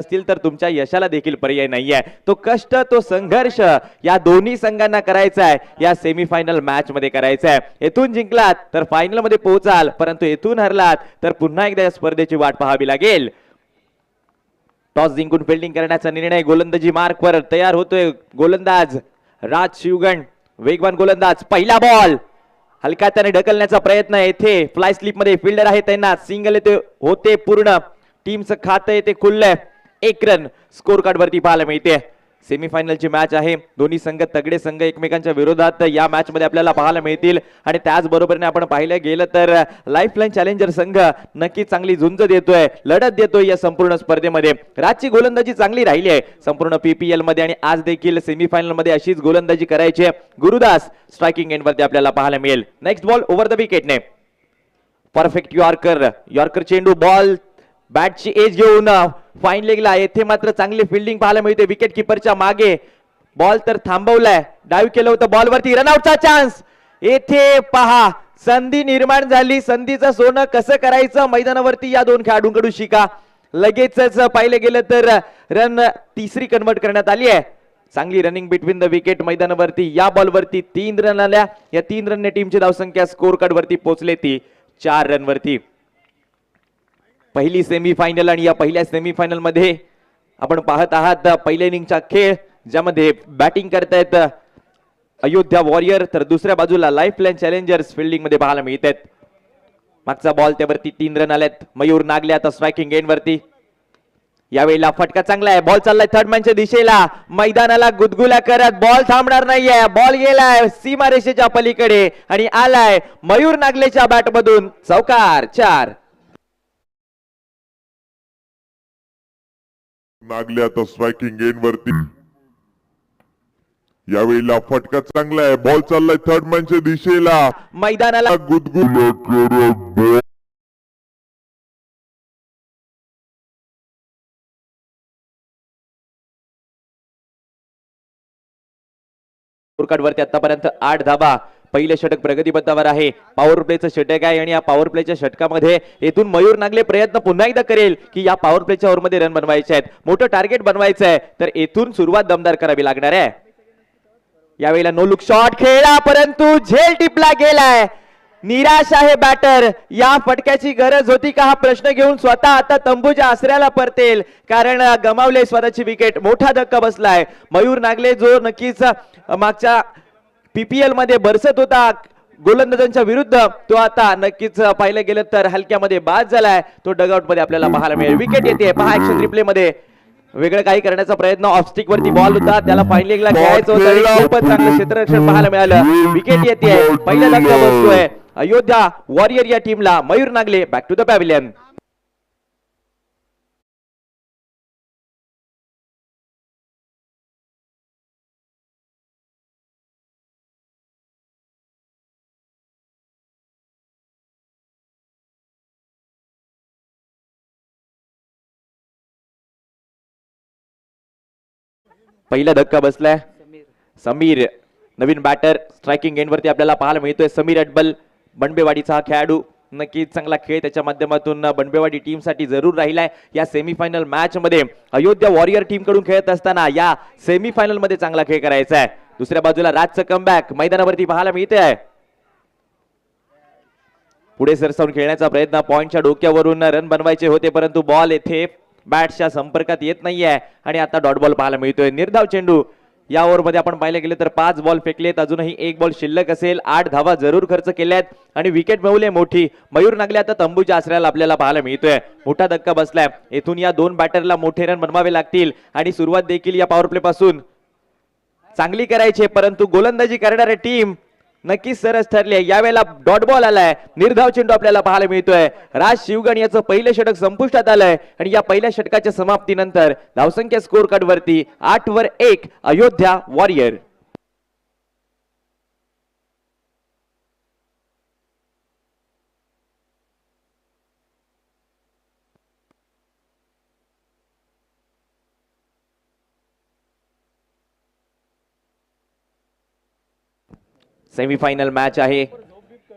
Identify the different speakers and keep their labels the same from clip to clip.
Speaker 1: असतील तर तुमच्या यशाला देखील पर्याय नाहीये। तो कष्ट, तो संघर्ष या दोन्ही संघांना करायचा आहे, या सेमीफायनल मॅच मध्ये करायचा आहे। येथून जिंकलात तर फायनल मध्ये पोहोचाल, परंतु येथून हरलात तर पुन्हा एकदा या स्पर्धेची वाट पाहावी लागेल। टॉस जिंकून फिल्डिंग करण्याचा निर्णय, गोलंदाजी मार्कवर तयार होतोय गोलंदाज राज शिवगण, वेगवान गोलंदाज। पहिला बॉल हलका त्याने ढकलण्याचा प्रयत्न, येथे फ्लाय स्लिप मध्ये फिल्डर आहे, त्यांना सिंगल येते होते, पूर्ण टीमचं खातं येते खुललंय। 1 रन स्कोर कार्ड वरती पाहायला मिळते। सेमीफायनलची मॅच आहे, दोन्ही संघ तगडे संघ एकमेकांच्या विरोधात या मॅच मध्ये आपल्याला पाहायला मिळतील। आणि त्याचबरोबरने आपण पाहिलं गेलं तर लाईफलाईन चॅलेंजर संघ नक्की चांगली झुंज देतोय, लढत देतोय या संपूर्ण स्पर्धेमध्ये। राजची गोलंदाजी चांगली राहिली आहे संपूर्ण पीपीएल मध्ये, आणि आज देखील सेमीफायनल मध्ये अशीच गोलंदाजी करायची आहे। गुरुदास स्ट्रायकिंग एंड वरती आपल्याला पाहायला मिळेल। नेक्स्ट बॉल ओव्हर द विकेटने, परफेक्ट यॉर्कर चेंडू, बॉल बॅटची एज घेऊन फाईन लेगला, येथे मात्र चांगली फिल्डिंग पाहायला मिळते विकेट किपरच्या मागे। बॉल तर थांबवलाय, डाईव्ह केलं होतं बॉलवरती, रनआउटचा चान्स। येथे पहा संधी निर्माण झाली, संधीचं सोनं कसं करायचं मैदानावरती या दोन खेळाडूंकडून शिका। लगेचच पाहिलं गेलं तर रन तिसरी कन्वर्ट करण्यात आली आहे। चांगली रनिंग बिटवीन द विकेट मैदानावरती, या बॉलवरती 3 रन आल्या। या 3 रनने टीमची धावसंख्या स्कोर कार्ड वरती पोहोचले ती 4 रन वरती। पहिली सेमीफायनल, आणि या पहिल्या सेमीफायनल मध्ये आपण पाहत आहात पहिल्या इनिंगचा खेळ, ज्यामध्ये बॅटिंग करतायत अयोध्या वॉरियर, तर दुसऱ्या बाजूला लाईफलाईन चॅलेंजर्स फिल्डिंग मध्ये पाहायला मिळत आहेत। मागचा बॉल त्यावरती 3 रन आलेत। मयूर नागले आता स्ट्रायकिंग एंड वरती, यावेळेला फटका चांगला आहे, बॉल चाललाय थर्ड मॅनच्या दिशेला, मैदानाला गुदगुल्या करत बॉल थांबणार नाहीये, बॉल गेलाय सीमारेषेच्या पलीकडे आणि आलाय मयूर नागलेच्या बॅट मधून चौकार। 4
Speaker 2: नागले आता स्ट्रायकिंग एंड वरती, यावेळेला फटका चांगला आहे, बॉल चाललाय थर्ड मॅनच्या दिशेला,
Speaker 1: मैदानाला
Speaker 2: गुदगुल्या करत
Speaker 1: स्कोरकार्ड वरती आतापर्यंत 8 धाबा, पहिले षटक प्रगतीपथावर आहे। पॉवर प्लेचं षटक आहे, आणि या पॉवर प्लेच्या षटकामध्ये येथून मयूर नागले प्रयत्न पुन्हा एकदा करेल की या पॉवर प्लेच्या ओव्हरमध्ये रन बनवायचे आहेत, मोठं टार्गेट बनवायचं आहे, तर येथून सुरुवात दमदार करावी लागणार आहे। यावेळेला नो लुक शॉट खेळला, परंतु झेल टिपला गेलाय, निराश आहे बॅटर। या फटक्याची गरज होती का हा प्रश्न घेऊन स्वतः आता तंबूच्या आसऱ्याला परतेल, कारण गमावले स्वतःची विकेट। मोठा धक्का बसलाय मयूर नागले, जो नक्कीच मागच्या पीपीएल मध्ये बरसत होता गोलंदाजांच्या विरुद्ध, तो आता नक्कीच पाहिलं गेलं तर हलक्यामध्ये बाद झालाय। तो डगआउट मध्ये आपल्याला पाहायला मिळेल। विकेट येते, पहा ऍक्शन रिप्ले मध्ये वेगळं काही करण्याचा प्रयत्न, ऑफस्टिक वरती बॉल होता, त्याला फाईन लेगला खेळायचं होतं आणि खूपच चांगलं क्षेत्ररक्षण पाहायला मिळालं। विकेट येते, पहिला धक्का बसतोय अयोध्या वॉरियर या टीमला। Mayur Nagle back to the pavilion. पहिला धक्का बसलाय, समीर नवीन बॅटर स्ट्रायकिंग एंड वरती आपल्याला पाहायला मिळतोय। समीर अटबल बनबेवाडीचा हा खेळाडू, नक्कीच चांगला खेळ त्याच्या माध्यमातून बनबेवाडी टीम साठी जरूर राहिलाय। या सेमीफायनल मॅच मध्ये अयोध्या वॉरियर टीम कडून खेळत असताना या सेमीफायनल मध्ये चांगला खेळ करायचा आहे। दुसऱ्या बाजूला राजचं कमबॅक मैदानावरती पाहायला मिळते आहे, पुढे सरसावून खेळण्याचा प्रयत्न, पॉइंटच्या डोक्यावरून रन बनवायचे होते, परंतु बॉल येथे बॅटच्या संपर्कात येत नाहीये, आणि आता डॉट बॉल पाहायला मिळतोय। निर्धाव चेंडू, या ओव्हर मध्ये आपण पाहिले गेले तर 5 बॉल फेकलेत, अजूनही 1 बॉल शिल्लक असेल, 8 धावा जरूर खर्च केल्यात आणि विकेट मिळवले मोठी। मयूर नागले आता तंबूच्या आसऱ्याला आपल्याला पाहायला मिळतोय। मोठा धक्का बसलाय, येथून या 2 बॅटरला मोठे रन बनवावे लागतील, आणि सुरुवात देखील या पॉवर प्ले पासून चांगली करायची, परंतु गोलंदाजी करणारी टीम नक्कीच सरस ठरली आहे। यावेळेला डॉट बॉल आलाय, निर्धाव चेंडू आपल्याला पाहायला मिळतोय। राज शिवगण याचं पहिलं षटक संपुष्टात आलंय, आणि या पहिल्या षटकाच्या समाप्तीनंतर धावसंख्या स्कोर कार्ड वरती 8 वर 1 अयोध्या वॉरियर। सेमीफायनल मॅच आहे,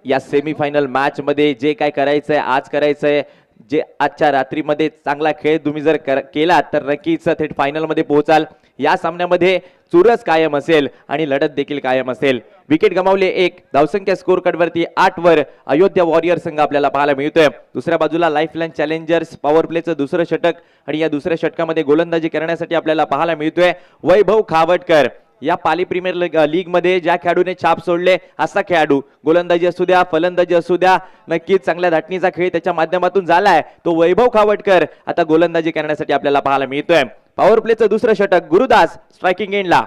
Speaker 1: या सेमीफायनल मॅच मध्ये जे काय करायचंय आज करायचंय, जे आजच्या रात्रीमध्ये चांगला खेळ तुम्ही जर केला तर नक्कीच थेट फायनल मध्ये पोहोचाल. या सामन्यामध्ये चुरस कायम असेल आणि लढत देखील कायम असेल. विकेट गमावले 1, धावसंख्या स्कोर कार्ड वरती 8 वर अयोध्या वॉरियर संघ आपल्याला पाहायला मिळतोय. दुसऱ्या बाजूला लाईफलाईन चॅलेंजर्स पॉवर प्लेचं दुसरं षटक आणि या दुसऱ्या षटकामध्ये गोलंदाजी करण्यासाठी आपल्याला पाहायला मिळतोय वैभव खावटकर. या पाली प्रीमियर लीग मध्ये ज्या खेळाडूने छाप सोडले असा खेळाडू, गोलंदाजी असू द्या फलंदाजी असू द्या, नक्कीच चांगल्या धाटणीचा खेळ त्याच्या माध्यमातून झालाय तो वैभव खावटकर आता गोलंदाजी करण्यासाठी आपल्याला पाहायला मिळतोय. पॉवर प्लेचं दुसरं षटक, गुरुदास स्ट्रायकिंग एंडला,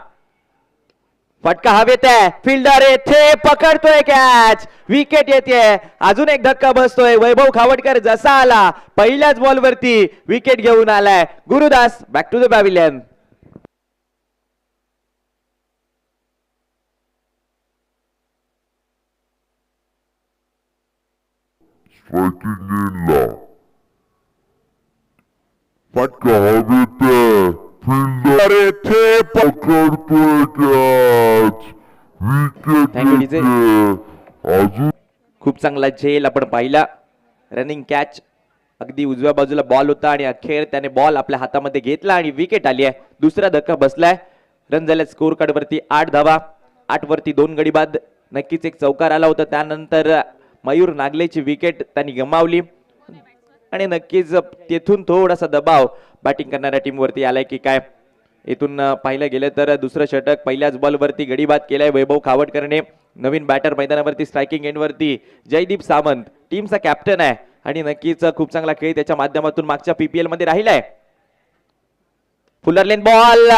Speaker 1: फटका हवेत आहे, फिल्डर येथे पकडतोय कॅच, विकेट येते, अजून एक धक्का बसतोय. वैभव खावटकर जसा आला पहिल्याच बॉल वरती विकेट घेऊन आलाय. Gurudas back to the pavilion.
Speaker 2: Striking एंडला, फटका हवेत आहे, फिल्डर येथे पकडतोय catch,
Speaker 1: Thank you,
Speaker 2: wicket
Speaker 1: DJ.
Speaker 2: येते, अजून
Speaker 1: खूप चांगला झेल आपण पाहिला. रनिंग कॅच, अगदी उजव्या बाजूला बॉल होता आणि अखेर त्याने बॉल आपल्या हातामध्ये घेतला आणि विकेट आली आहे. दुसरा धक्का बसलाय. रन झाले स्कोर कार्ड वरती 8 धावा, 8 वरती 2 गडी बाद. नक्कीच एक चौकार आला होता. त्यानंतर मयूर नागलेची विकेट त्यांनी गमावली आणि नक्कीच तेथून थोडासा दबाव बॅटिंग करणाऱ्या टीम वरती आलाय की काय. इथून पाहिलं गेलं तर दुसरं षटक पहिल्याच बॉल वरती गडी बाद केलाय वैभव खावटकरने. नवीन बॅटर मैदानावरती स्ट्रायकिंग एंड वरती जयदीप सावंत टीमचा कॅप्टन आहे आणि नक्कीच खूप चांगला खेळ त्याच्या माध्यमातून मागच्या पीपीएल मध्ये राहिलाय. फुलरलेन बॉल,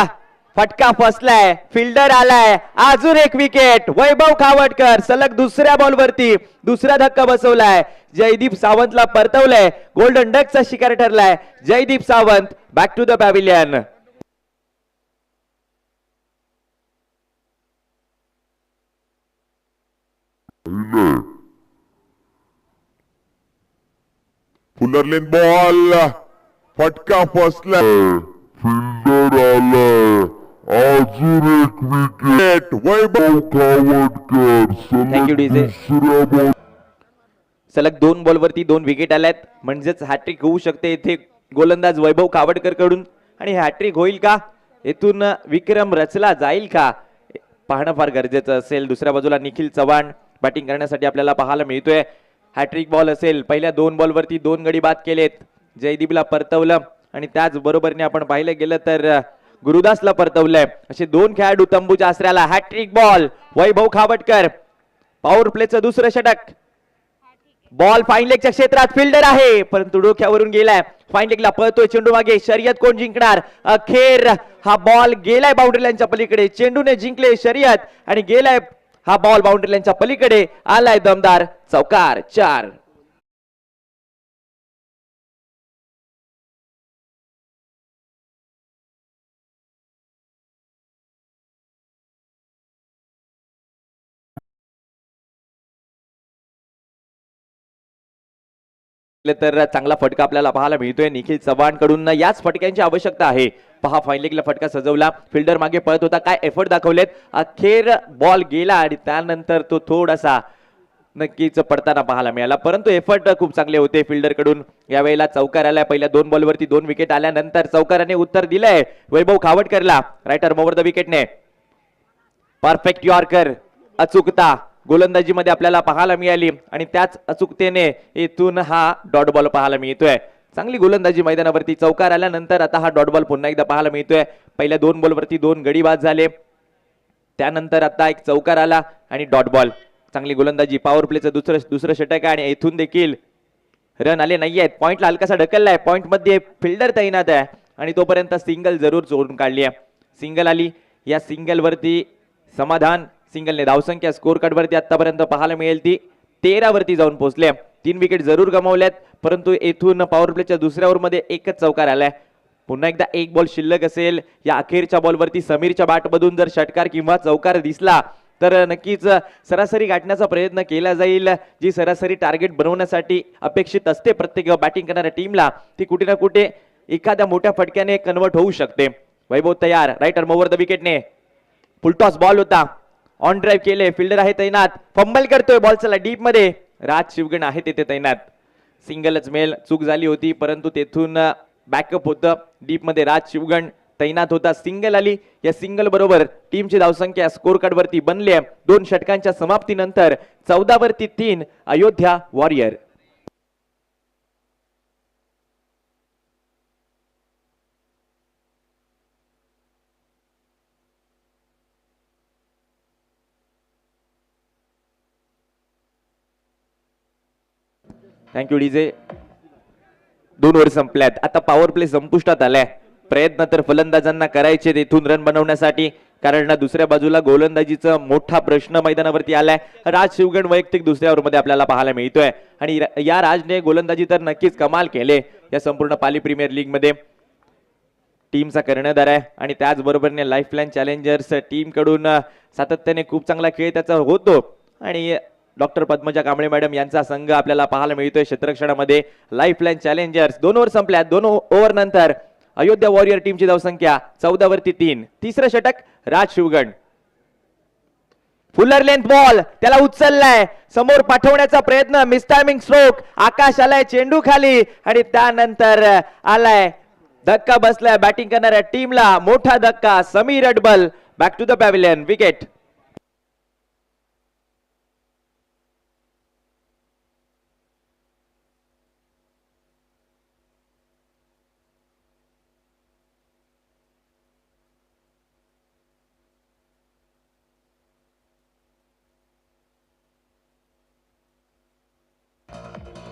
Speaker 1: फटका फसलाय, फिल्डर आलाय, अजून एक विकेट. वैभव खावटकर सलग दुसऱ्या बॉल वरती दुसरा धक्का बसवलाय. जयदीप सावंतला परतवलंय. गोल्डन डकचा शिकार ठरलाय Jaydeep Sawant. Back to the pavilion.
Speaker 2: Fuller length ball, फटका फसला, फिल्डर आलाय, अजून एक wicket. Vaibhav Khawatkar
Speaker 1: Thank you, DJ.
Speaker 2: दुसऱ्या बॉल,
Speaker 1: सलग 2 बॉल वरती 2 विकेट आल्यात म्हणजेच हॅट्रिक होऊ शकते इथे गोलंदाज वैभव खावटकर कडून. आणि हॅट्रिक होईल का, येथून विक्रम रचला जाईल का, पाहणं फार गरजेचं असेल. दुसऱ्या बाजूला निखिल चव्हाण बॅटिंग करण्यासाठी आपल्याला पाहायला मिळतोय. हॅट्रिक बॉल असेल. पहिल्या 2 बॉल वरती 2 गडी बाद केलेत. जयदीपला परतवलं आणि त्याच बरोबरीने आपण पाहिलं गेलं तर गुरुदासला परतवलंय. असे 2 खेळाडू तंबूच्या आसऱ्याला. हॅट्रिक बॉल वैभव खावटकर. पॉवर प्लेचं दुसरं षटक. बॉल फाईन लेगच्या क्षेत्रात, फिल्डर आहे परंतु डोक्यावरून गेलाय. फाईन लेगला पळतोय चेंडू मागे. शर्यत कोण जिंकणार, अखेर हा बॉल गेलाय बाउंड्री लाईनच्या पलीकडे. चेंडूने जिंकले शर्यत आणि गेलाय हा बॉल बाउंड्री लाईनच्या पलीकडे. आलाय दमदार चौकार. 4. तर चांगला फटका आपल्याला पाहायला मिळतोय निखिल चव्हाण कडून. याच फटक्यांची आवश्यकता आहे. पहा फाईन लेगला फटका सजवला, फिल्डर मागे पळत होता, काय एफर्ट दाखवलेत. अखेर बॉल गेला आणि त्यानंतर तो थोडासा नक्कीच पडताना पाहायला मिळाला परंतु एफर्ट खूप चांगले होते फिल्डर कडून. यावेळेला चौकार आलाय. पहिल्या 2 बॉल वरती 2 विकेट आल्यानंतर चौकाराने उत्तर दिलंय वैभव खावटकरला. रायटर ओव्हर द विकेटने परफेक्ट यॉर्कर, अचूकता गोलंदाजीमध्ये आपल्याला पाहायला मिळाली आणि त्याच अचूकतेने इथून हा डॉट बॉल पाहायला मिळतोय. चांगली गोलंदाजी मैदानावरती. चौकार आल्यानंतर आता हा डॉट बॉल पुन्हा एकदा पाहायला मिळतोय. पहिल्या 2 बॉल वरती 2 गडी बाद झाले, त्यानंतर आता एक चौकार आला आणि डॉट बॉल. चांगली गोलंदाजी. पॉवर प्लेचं दुसरं षटक आहे आणि इथून देखील रन आले नाहीयेत. पॉइंटला हलकासा ढकललाय. पॉइंट मध्ये फिल्डर तैनात आहे आणि तोपर्यंत सिंगल जरूर चोरून काढली आहे. सिंगल आली. या सिंगल वरती समाधान. सिंगलने धावसंख्या स्कोर कार्ड वरती आतापर्यंत पाहायला मिळेल ती 13 वरती जाऊन पोहोचले. 3 विकेट जरूर गमावल्यात परंतु येथून पॉवर प्लेच्या दुसऱ्या ओव्हर मध्ये एकच चौकार आलाय. पुन्हा एकदा 1 बॉल शिल्लक असेल. या अखेरच्या बॉल वरती समीरच्या बॅटमधून जर षटकार किंवा चौकार दिसला तर नक्कीच सरासरी गाठण्याचा प्रयत्न केला जाईल. जी सरासरी टार्गेट बनवण्यासाठी अपेक्षित असते प्रत्येक बॅटिंग करणाऱ्या टीमला ती कुठे ना कुठे एखाद्या मोठ्या फटक्याने कन्वर्ट होऊ शकते. वैभव तयार. राईट आर्म ओव्हर द विकेटने. फुलटॉस बॉल होता. ऑन ड्राईव्ह केले. फिल्डर आहे तैनात. फंबल करतोय बॉल. चला डीप मध्ये. राज शिवगण आहे तिथे तैनात. सिंगलच मेल, चूक झाली होती परंतु तेथून बॅकअप होतं. डीप मध्ये राज शिवगण तैनात होता. सिंगल आली. या सिंगल बरोबर टीमची धावसंख्या स्कोर कार्ड वरती बनली आहे 2 षटकांच्या समाप्तीनंतर 14 वरती 3 Ayodhya warrior. Thank you DJ. 2 over संपल्यात. आता पॉवर प्ले संपुष्टात आलाय. प्रयत्न तर फलंदाजांना करायचे इथून रन बनवण्यासाठी, कारण दुसऱ्या बाजूला गोलंदाजीचा मोठा प्रश्न मैदानावरती आलाय. राज शिवगण वैयक्तिक दुसऱ्या ओव्हरमध्ये आपल्याला पाहायला मिळतोय आणि या राजने गोलंदाजी तर नक्कीच कमाल केले या संपूर्ण पाली प्रीमियर लीग मध्ये. टीमचा कर्णधार आहे आणि त्याचबरोबरने लाईफलाईन चॅलेंजर्स टीम कडून सातत्याने खूप चांगला खेळ त्याचा होतो आणि डॉक्टर पद्मजा कांबळे मॅडम यांचा संघ आपल्याला पाहायला मिळतोय क्षेत्ररक्षणामध्ये. लाईफलाईन चॅलेंजर्स 2 ओव्हर संपल्यात. 2 ओव्हर नंतर अयोध्या वॉरियर टीमची धावसंख्या 14 वरती 3. तिसरं षटक राज शिवगण. फुलर लेंथ बॉल त्याला उचललाय, समोर पाठवण्याचा प्रयत्न, मिसटायमिंग स्ट्रोक, आकाश आलाय चेंडू खाली आणि त्यानंतर आलाय धक्का बसलाय बॅटिंग करणाऱ्या टीमला. मोठा धक्का. Sameer Adbal back to the pavilion. Wicket.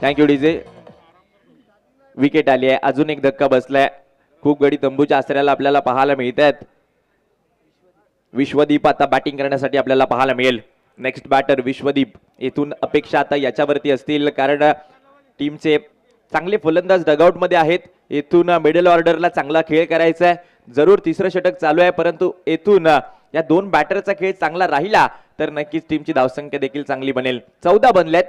Speaker 1: Thank you DJ. Wicket आली आहे. अजून एक धक्का बसलाय. खूप गडी तंबूच्या आसऱ्याला आपल्याला पाहायला मिळत आहेत. विश्वदीप आता बॅटिंग करण्यासाठी आपल्याला पाहायला मिळेल. Next batter Vishwadeep. इथून अपेक्षा आता याच्यावरती असतील कारण टीमचे चांगले फलंदाज डगआउट मध्ये आहेत. इथून मिडल ऑर्डरला चांगला खेळ करायचा आहे. जरूर तिसरं षटक चालू आहे परंतु इथून या 2 बॅटरचा खेळ चांगला राहिला तर नक्कीच टीमची धावसंख्या देखील चांगली बनेल. 14 बनल्यात.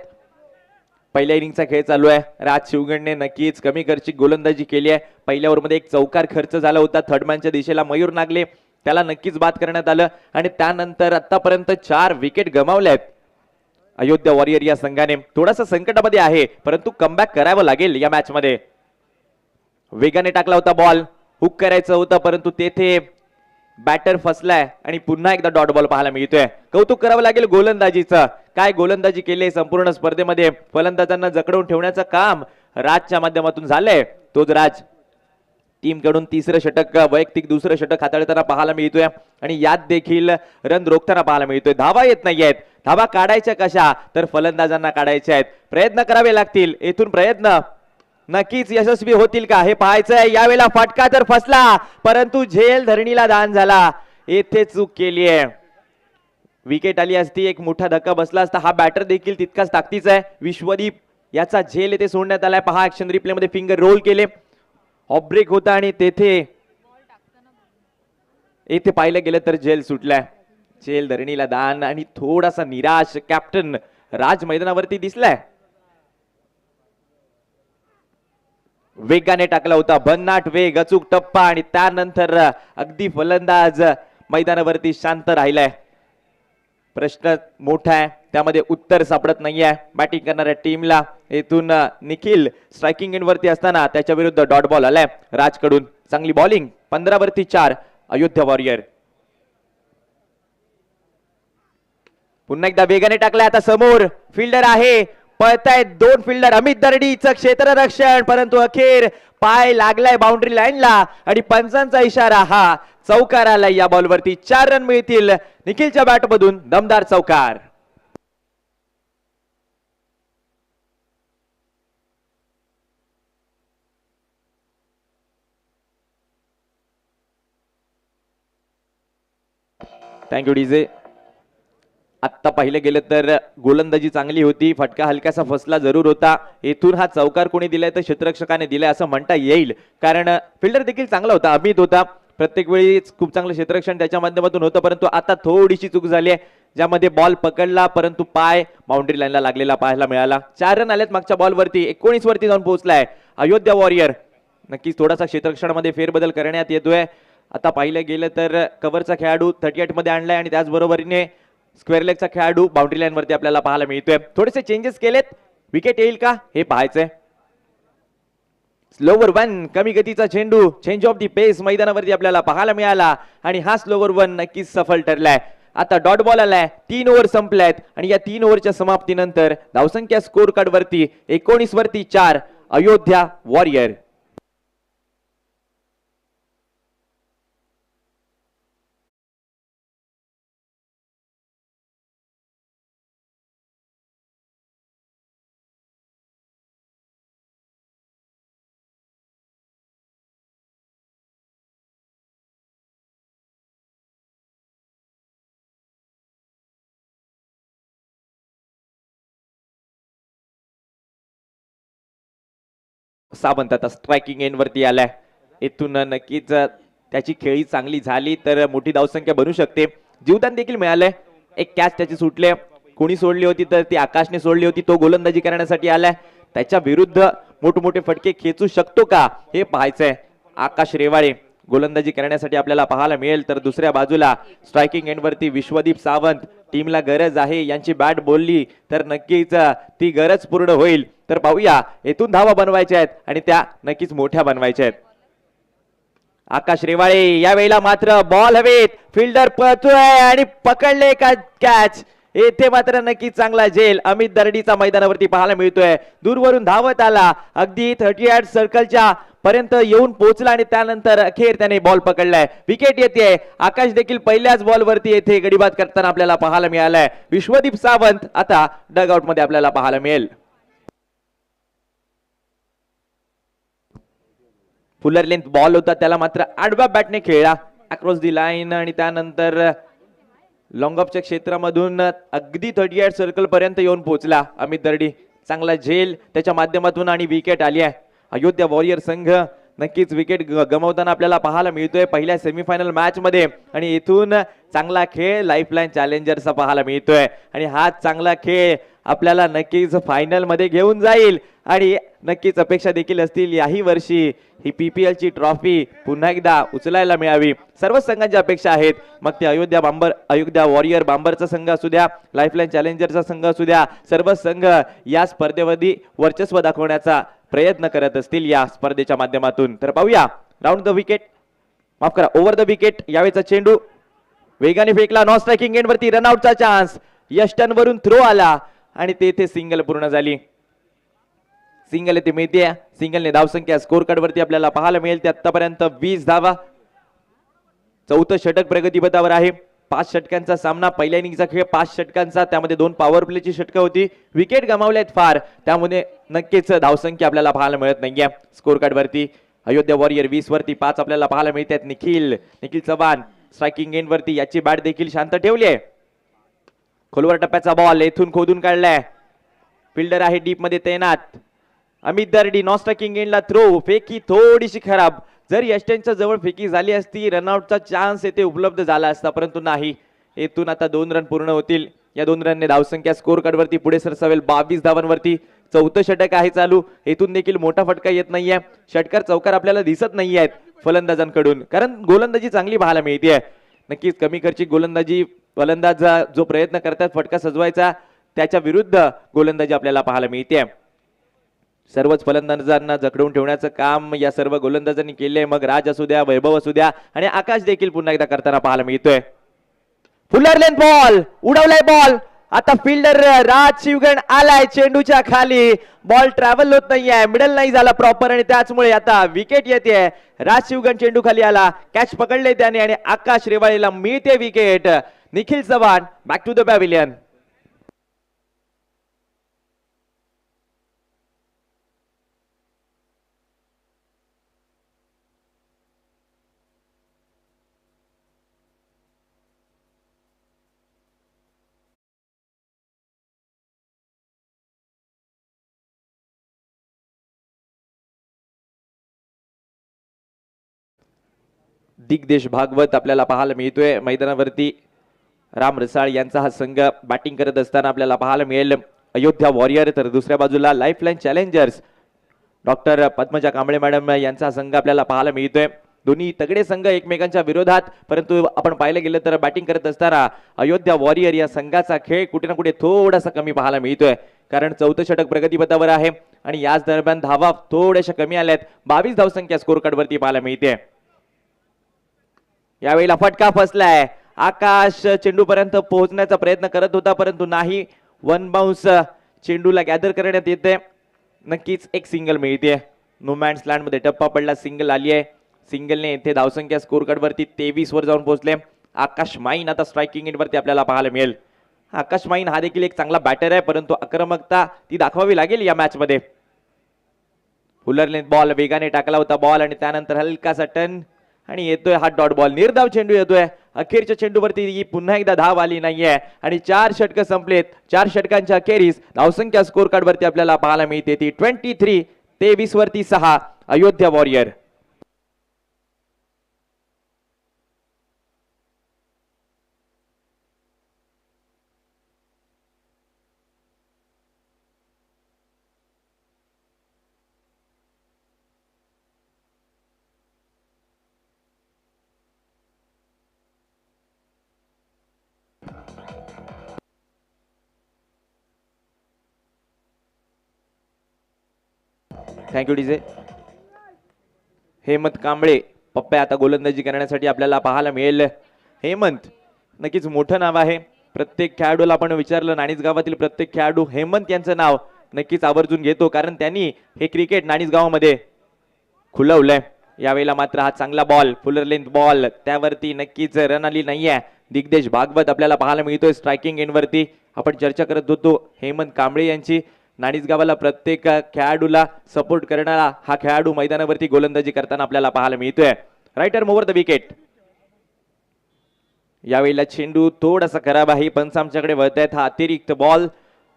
Speaker 1: पहिल्या इनिंगचा खेळ चालू आहे. राज शिवगणने नक्कीच कमी खर्चिक गोलंदाजी केली आहे. पहिल्या ओव्हरमध्ये एक चौकार खर्च झाला होता. थर्डमॅनच्या दिशेला मयूर नागले त्याला नक्कीच बाद करण्यात आलं आणि त्यानंतर आतापर्यंत 4 विकेट गमावल्यात. अयोध्या वॉरियर या संघाने थोडासा संकटामध्ये आहे परंतु कमबॅक करावं लागेल या मॅच मध्ये. वेगाने टाकला होता बॉल, हुक करायचं होतं परंतु तेथे बॅटर फसलाय आणि पुन्हा एकदा डॉट बॉल पाहायला मिळतोय. कौतुक करावं लागेल गोलंदाजीचं. काय गोलंदाजी केली संपूर्ण स्पर्धेमध्ये. फलंदाजांना जखडवून ठेवण्याचं काम राजच्या माध्यमातून झालंय. तोच राज टीम कडून तिसरं षटक वैयक्तिक दुसरं षटक हाताळताना पाहायला मिळतोय आणि यात देखील रन रोखताना पाहायला मिळतोय. धावा येत नाहीयेत. धावा काढायच्या कशा तर फलंदाजांना काढायच्या आहेत. प्रयत्न करावे लागतील. येथून प्रयत्न नक्कीच यशस्वी होतील का हे पाहायचंय. यावेळेला फटका तर फसला परंतु झेल धरणीला दान झाला. येथे चूक केली आहे. विकेट आली असती, एक मोठा धक्का बसला असता. हा बॅटर देखील तितकाच ताकदीचा आहे. विश्वदीप याचा झेल येथे सोडण्यात आलाय. पहा ऍक्शन रिप्ले मध्ये फिंगर रोल केले. ऑफ ब्रेक होता आणि तेथे येथे पाहिलं गेलं तर झेल सुटलाय. झेल धरणीला दान आणि थोडासा निराश कॅप्टन राज मैदानावरती दिसलाय. वेगाने टाकला होता भन्नाट वेग, अचूक टप्पा आणि त्यानंतर अगदी फलंदाज मैदानावरती शांत राहिलाय. प्रश्न मोठा आहे त्यामध्ये उत्तर सापडत नाहीये बॅटिंग करणाऱ्या टीमला. येथून निखिल स्ट्रायकिंग एंड वरती असताना त्याच्या विरुद्ध डॉट बॉल आलाय राजकडून. चांगली बॉलिंग. 15 वरती 4 अयोध्या वॉरियर. पुन्हा एकदा वेगाने टाकलाय. आता समोर फिल्डर आहे, पळतायत 2 फिल्डर. अमित दर्डीचं क्षेत्ररक्षण परंतु अखेर पाय लागलाय बाउंड्री लाईनला आणि पंचांचा इशारा. हा चौकार आलाय या बॉलवरती. 4 रन मिळतील निखिलच्या बॅटमधून. दमदार चौकार. Thank you DJ. आत्ता पाहिलं गेलं तर गोलंदाजी चांगली होती. फटका हलकासा फसला जरूर होता. येथून हा चौकार कोणी दिलाय तर क्षेत्ररक्षकाने दिलाय असं म्हणता येईल कारण फिल्डर देखील चांगला होता. अमित होता. प्रत्येक वेळी खूप चांगलं क्षेत्ररक्षण त्याच्या माध्यमातून होतं परंतु आता थोडीशी चूक झाली आहे ज्यामध्ये बॉल पकडला परंतु पाय बाउंड्री लाईनला लागलेला पाहायला मिळाला. 4 रन आलेत मागच्या बॉलवरती. 19 वरती जाऊन पोहोचलाय अयोध्या वॉरियर. नक्कीच थोडासा क्षेत्ररक्षणामध्ये फेरबदल करण्यात येतोय. आता पाहिलं गेलं तर कव्हरचा खेळाडू 38 मध्ये आणलाय आणि त्याचबरोबरीने स्क्वेअर लेगचा खेळाडू बाउंड्री लाईन वरती आपल्याला पाहायला मिळतोय. थोडेसे चेंजेस केलेत. विकेट येईल का हे पाहायचंय. स्लोवर वन, कमी गतीचा चेंडू, चेंज ऑफ दी पेस मैदानावरती आपल्याला पाहायला मिळाला आणि हा स्लोवर वन नक्कीच सफल ठरलाय. आता डॉट बॉल आलाय, 3 ओव्हर संपल्यात आणि या 3 ओव्हरच्या समाप्तीनंतर धावसंख्या स्कोर कार्ड वरती 19 वरती 4 अयोध्या वॉरियर. सावंत आता स्ट्रायकिंग एंड वरती आलाय. इथून नक्कीच त्याची खेळी चांगली झाली तर मोठी धावसंख्या बनू शकते. जीवदान देखील मिळालंय. एक कॅच त्याची सुटले, कोणी सोडली होती तर ती आकाशने सोडली होती. तो गोलंदाजी करण्यासाठी आलाय. त्याच्या विरुद्ध मोठमोठे फटके खेचू शकतो का हे पाहायचंय. आकाश रेवाळे गोलंदाजी करण्यासाठी आपल्याला पाहायला मिळेल. तर दुसऱ्या बाजूला स्ट्रायकिंग एंड वरती विश्वदीप सावंत. टीमला गरज आहे यांची बॅट बोलली तर नक्कीच ती गरज पूर्ण होईल. तर पाहूया, येथून धावा बनवायच्या आहेत आणि त्या नक्कीच मोठ्या बनवायच्या आहेत. आकाश रेवाळे यावेळेला मात्र बॉल हवेत, फिल्डर पळतोय आणि पकडले का कॅच. येथे मात्र नक्कीच चांगला झेल अमित दर्डीचा मैदानावरती पाहायला मिळतोय. दूरवरून धावत आला, अगदी 38 सर्कलच्या पर्यंत येऊन पोहोचला आणि त्यानंतर अखेर त्याने बॉल पकडलाय. विकेट येते. आकाश देखील पहिल्याच बॉल वरती येथे गडीबाद करताना आपल्याला पाहायला मिळालाय. विश्वदीप सावंत आता डगआउट मध्ये आपल्याला पाहायला मिळेल. फुलर लेंथ बॉल होता, त्याला मात्र आडव्या बॅटने खेळला अक्रॉस दी लाईन आणि त्यानंतर लॉंग ऑफच्या क्षेत्रामधून अगदी 38 सर्कल पर्यंत येऊन पोहोचला अमित दर्डी. चांगला झेल त्याच्या माध्यमातून आणि विकेट आली आहे. अयोध्या वॉरियर संघ नक्कीच विकेट गमावताना आपल्याला पाहायला मिळतोय पहिल्या सेमीफायनल मॅच मध्ये आणि इथून चांगला खेळ लाईफलाईन चॅलेंजर्सचा पाहायला मिळतोय आणि हा चांगला खेळ आपल्याला नक्कीच फायनल मध्ये घेऊन जाईल आणि नक्कीच अपेक्षा देखील असतील याही वर्षी ही PPL ची ट्रॉफी पुन्हा एकदा उचलायला मिळावी. सर्व संघांच्या अपेक्षा आहेत, मग ते अयोध्या वॉरियर बांबरचा संघ असू द्या, लाईफलाईन चॅलेंजरचा संघ असू द्या, सर्व संघ या स्पर्धेमध्ये वर्चस्व दाखवण्याचा प्रयत्न करत असतील या स्पर्धेच्या माध्यमातून. तर पाहूया, राऊंड द विकेट, माफ करा, ओव्हर द विकेट. यावेळेचा चेंडू वेगाने फेकला, नॉन स्ट्रायकिंग एंड वरती रनआउटचा चान्स. यस्टन वरून थ्रो आला आणि तेथे सिंगल पूर्ण झाली. सिंगल येथे मिळते. सिंगलने धावसंख्या स्कोर कार्ड वरती आपल्याला पाहायला मिळेल ते आतापर्यंत 20 धावा. चौथं षटक प्रगतीपथावर आहे. 5 षटकांचा सामना, पहिल्या इनिंगचा खेळ 5 षटकांचा, त्यामध्ये 2 पॉवर प्लेची षटकं होती. विकेट गमावल्यात फार, त्यामुळे नक्कीच धावसंख्या आपल्याला पाहायला मिळत नाहीये स्कोर कार्ड वरती. अयोध्या वॉरियर 20 वरती 5 आपल्याला पाहायला मिळतात. निखिल चव्हाण स्ट्रायकिंग एंड वरती, याची बॅट देखील शांत ठेवली आहे. खोलवर टप्प्याचा बॉल येथून खोदून काढलाय. फिल्डर आहे डीप मध्ये तैनात. अमित दर्डी नॉन स्ट्रायकिंग एंडला थ्रो, फेकी थोडीशी खराब. जर यस्टनच्या जवळ फेकी झाली असती रनआउटचा चान्स येथे उपलब्ध झाला असता, परंतु नाही. येथून आता 2 रन पूर्ण होतील. या 2 रनने धावसंख्या स्कोर कार्ड वरती पुढे सरसावेल 22 धावांवरती. चौथं षटक आहे चालू. येथून देखील मोठा फटका येत नाहीये. षटकार चौकार आपल्याला दिसत नाही आहेत फलंदाजांकडून, कारण गोलंदाजी चांगली पाहायला मिळते. नक्कीच कमी खर्चिक गोलंदाजी, फलंदाज जो प्रयत्न करतात फटका सजवायचा त्याच्या विरुद्ध गोलंदाजी आपल्याला पाहायला मिळते. सर्वच फलंदाजांना जखडून ठेवण्याचं काम या सर्व गोलंदाजांनी केले. मग राज असू द्या, वैभव असू द्या आणि आकाश देखील पुन्हा एकदा करताना पाहायला मिळतोय. फुलर लेंथ बॉल, उडवलाय बॉल. आता फिल्डर राज शिवगण आलाय चेंडूच्या खाली. बॉल ट्रॅव्हल होत नाहीये, मिडल नाही झाला प्रॉपर आणि त्याचमुळे आता विकेट येते. राज शिवगण चेंडू खाली आला, कॅच पकडले त्याने आणि आकाश रेवाळेला मिळते wicket. Nikhil Chavan back to the pavilion. Digdesh Bhagwat आपल्याला पाहायला मिळतोय मैदानावरती. राम रसाळ यांचा हा संघ बॅटिंग करत असताना आपल्याला पाहायला मिळेल. अयोध्या वॉरियर, तर दुसऱ्या बाजूला lifeline challengers doctor Padmaja Kamble madam यांचा संघ आपल्याला पाहायला मिळतोय. दोन्ही तगडे संघ एकमेकांच्या विरोधात, परंतु आपण पाहिलं गेलं तर बॅटिंग करत असताना अयोध्या वॉरियर या संघाचा खेळ कुठे ना कुठे थोडासा कमी पाहायला मिळतोय, कारण चौथं षटक प्रगतीपथावर आहे आणि याच दरम्यान धावा थोड्याशा कमी आल्यात. 22 धावसंख्या स्कोर कार्ड वरती पाहायला मिळते. यावेळेला फटका फसलाय. आकाश चेंडू पर्यंत पोहोचण्याचा प्रयत्न करत होता परंतु नाही. वन बाउन्स चेंडूला गॅदर करण्यात येते. नक्कीच एक सिंगल मिळते. नो मॅन्स लँड मध्ये टप्पा पडला. सिंगल आली आहे. सिंगलने येथे धावसंख्या स्कोर कार्ड वरती 23 वर जाऊन पोहोचले. आकाश माईन आता स्ट्रायकिंग एंड वरती आपल्याला पाहायला मिळेल. आकाश माईन हा देखील एक चांगला बॅटर आहे परंतु आक्रमकता ती दाखवावी लागेल या मॅच मध्ये. फुलरने बॉल वेगाने टाकला होता बॉल आणि त्यानंतर हलकासा टर्न आणि येतोय हा डॉट बॉल. निर्धाव चेंडू येतोय. अखेरच्या चेंडूवरती पुन्हा एकदा धाव आली नाहीये आणि 4 षटक संपलेत. 4 षटकांच्या अखेरीस धावसंख्या स्कोर कार्ड वरती आपल्याला पाहायला मिळते ती 23 वरती 6 Ayodhya warrior. Thank you DJ. Hemant Kamble Pappya आता गोलंदाजी करण्यासाठी आपल्याला पाहायला मिळेल. हेमंत नक्कीच मोठं नाव आहे. प्रत्येक खेळाडूला आपण विचारलं नाणीज गावातील प्रत्येक खेळाडू हेमंत यांचं नाव नक्कीच आवर्जून घेतो कारण त्यांनी हे क्रिकेट नाणीज गावामध्ये खुलवलंय. यावेळेला मात्र हा चांगला बॉल फुलर लेंथ बॉल त्यावरती नक्कीच रन आली नाहीये. दिग्देश भागवत आपल्याला पाहायला मिळतोय स्ट्रायकिंग एंड वरती. आपण चर्चा करत होतो हेमंत कांबळे यांची. नाणीज गावाला प्रत्येक खेळाडूला सपोर्ट करणारा हा खेळाडू मैदानावरती गोलंदाजी करताना आपल्याला पाहायला मिळतोय. Writer over the wicket. यावेळेला चेंडू थोडासा खराब आहे. पंच आमच्याकडे वळत आहेत. हा अतिरिक्त बॉल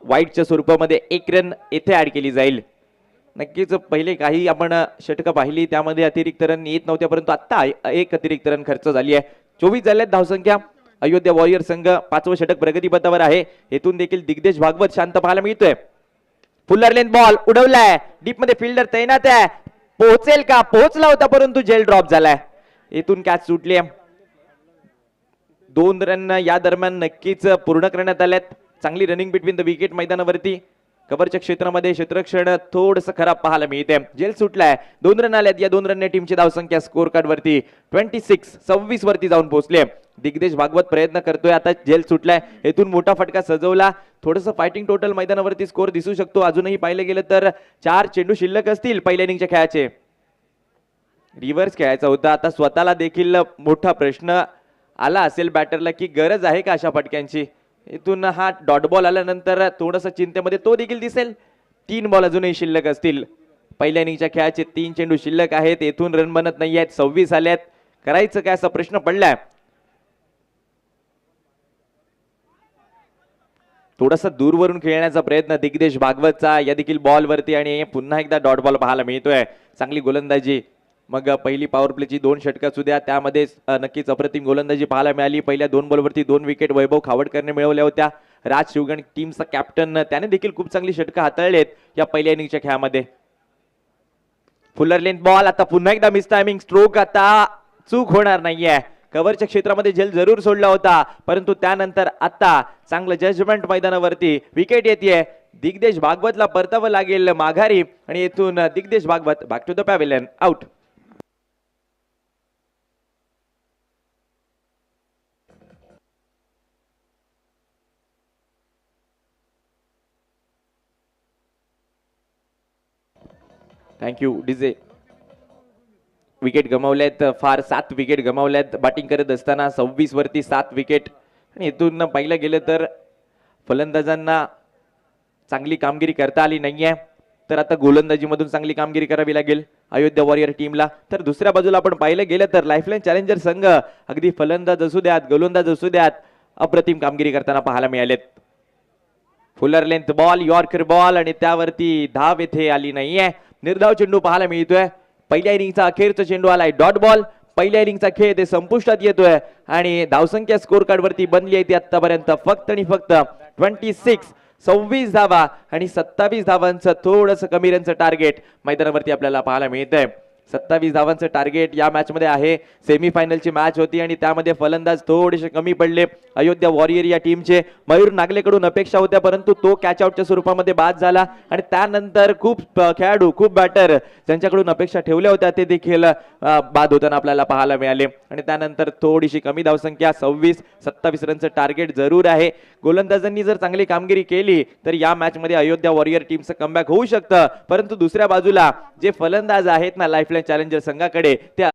Speaker 1: वाईटच्या स्वरूपामध्ये 1 रन येथे ऍड केली जाईल. नक्कीच पहिले काही आपण षटकं पाहिली त्यामध्ये अतिरिक्त रन येत नव्हते परंतु आता एक अतिरिक्त रन खर्च झाली आहे. 24 झाल्यात धावसंख्या. अयोध्या वॉरियर संघ 5वं षटक प्रगतीपथावर आहे. येथून देखील दिग्देश भागवत शांत पाहायला मिळतोय. फुलर लेंथ बॉल उडवलाय. डीप मध्ये फिल्डर तैनात आहे. पोहोचेल का? पोहोचला होता परंतु जेल ड्रॉप झालाय. येथून कॅच सुटली. 2 रन या दरम्यान नक्कीच पूर्ण करण्यात आल्यात. चांगली रनिंग बिटवीन द विकेट मैदानावरती. कव्हरच्या क्षेत्रामध्ये क्षेत्ररक्षण थोडंसं खराब पाहायला मिळते. जेल सुटलाय. 2 रन आल्यात. या 2 रनने टीमची धावसंख्या स्कोर कार्ड वरती 26 वरती जाऊन पोहोचले. दिग्देश भागवत प्रयत्न करतोय. आता जेल सुटलाय. येथून मोठा फटका सजवला. थोडंसं फायटिंग टोटल मैदानावरती स्कोर दिसू शकतो. अजूनही पाहिलं गेलं तर 4 चेंडू शिल्लक असतील पहिल्या इनिंगच्या खेळाचे. रिव्हर्स खेळायचा होता. आता स्वतःला देखील मोठा प्रश्न आला असेल बॅटरला की गरज आहे का अशा फटक्यांची. इथून हा डॉट बॉल आल्यानंतर थोडंसं चिंतेमध्ये तो देखील दिसेल. 3 बॉल अजूनही शिल्लक असतील. पहिल्या इनिंगच्या खेळाचे 3 चेंडू शिल्लक आहेत. येथून रन बनत नाही आहेत. 26 आल्यात. करायचं काय असा प्रश्न पडलाय. थोडासा दूरवरून खेळण्याचा प्रयत्न दिग्देश भागवतचा या देखील बॉल वरती आणि पुन्हा एकदा डॉट बॉल पाहायला मिळतोय. चांगली गोलंदाजी. मग पहिली पॉवर प्लेची 2 षटकं सुद्धा त्यामध्ये नक्कीच अप्रतिम गोलंदाजी पाहायला मिळाली. पहिल्या 2 बॉलवरती 2 विकेट वैभव खावडकरने मिळवल्या होत्या. राज शिवगण टीमचा कॅप्टन त्याने देखील खूप चांगली षटकं हाताळलेत या पहिल्या इनिंगच्या खेळामध्ये. फुलर लेंथ बॉल आता पुन्हा एकदा मिस टायमिंग स्ट्रोक. आता चूक होणार नाहीये. कव्हरच्या क्षेत्रामध्ये झेल जरूर सोडला होता परंतु त्यानंतर आता चांगलं जजमेंट मैदानावरती. विकेट येते. दिग्देश भागवतला परतावं लागेल माघारी आणि येथून Digdesh Bhagwat back to the pavilion out. Thank you DJ. Wicket गमावल्यात. फार 7 विकेट गमावल्यात बॅटिंग करत असताना. 26 वरती 7 विकेट. आणि इथून पाहिलं गेलं तर फलंदाजांना चांगली कामगिरी करता आली नाहीये तर आता गोलंदाजीमधून चांगली कामगिरी करावी लागेल अयोध्या वॉरियर टीमला. तर दुसऱ्या बाजूला आपण पाहिलं गेलं तर लाईफलाईन चॅलेंजर संघ अगदी फलंदाज असू द्यात गोलंदाज असू द्यात अप्रतिम कामगिरी करताना पाहायला मिळालेत. Fuller length ball yorker ball आणि त्यावरती धाव येथे आली नाहीये. निर्धाव चेंडू पाहायला मिळतोय. पहिल्या इनिंगचा अखेरचा चेंडू आलाय डॉट बॉल. पहिल्या इनिंगचा खेळ ते संपुष्टात येतोय आणि धावसंख्या स्कोर कार्ड वरती बनली आहे ती आतापर्यंत फक्त आणि फक्त 26 धावा आणि 27 धावांचं थोडंसं कमी रनचं टार्गेट मैदानावरती आपल्याला पाहायला मिळतंय. 27 धावांचं टार्गेट या मॅच मध्ये आहे. सेमीफायनलची मॅच होती आणि त्यामध्ये फलंदाज थोडेसे कमी पडले अयोध्या वॉरियर या टीमचे. मयूर नागलेकडून अपेक्षा होत्या परंतु तो कॅच आउटच्या स्वरूपामध्ये बाद झाला आणि त्यानंतर खूप खेळाडू खूप बॅटर ज्यांच्याकडून अपेक्षा ठेवल्या होत्या ते देखील बाद होताना आपल्याला पाहायला मिळाले आणि त्यानंतर थोडीशी कमी धावसंख्या 26-27 रनचं टार्गेट जरूर आहे. गोलंदाजांनी जर चांगली कामगिरी केली तर या मॅच मध्ये अयोध्या वॉरियर टीमचं कमबॅक होऊ शकतं. परंतु दुसऱ्या बाजूला जे फलंदाज आहेत ना लाईफलाईन चॅलेंजर संघाकडे ते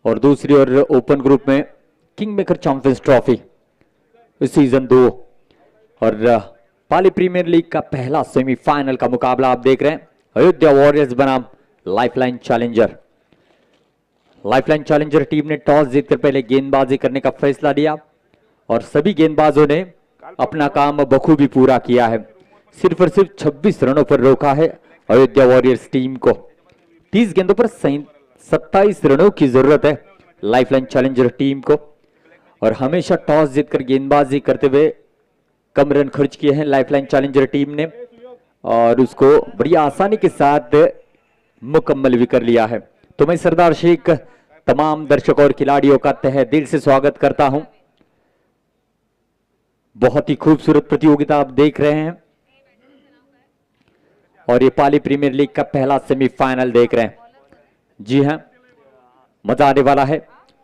Speaker 3: और दूसरी ओर ओपन ग्रुप में king maker champions trophy season 2 और पाली प्रीमियर लीग का पहला सेमीफाइनल का मुकाबला आप देख रहे हैं. अयोध्या वॉरियर्स बनाम lifeline challenger. Lifeline challenger team ने टॉस जीतकर पहले गेंदबाजी करने का फैसला लिया और सभी गेंदबाजों ने अपना काम बखूबी पूरा किया है. सिर्फ और सिर्फ 26 रनों पर रोका है अयोध्या वॉरियर्स टीम को. 30 गेंदों पर 27 रनों की जरूरत है लाइफलाइन चैलेंजर टीम को और हमेशा टॉस जीतकर गेंदबाजी करते हुए कम रन खर्च किए हैं लाइफलाइन चैलेंजर टीम ने और उसको बड़ी आसानी के साथ मुकम्मल भी कर लिया है. तो मैं सरदार शेख तमाम दर्शकों और खिलाड़ियों का तहे दिल से स्वागत करता हूं. बहुत ही खूबसूरत प्रतियोगिता आप देख रहे हैं और ये पाली प्रीमियर लीग का पहला सेमीफाइनल देख रहे हैं. जी हां, मजा आने वाला है.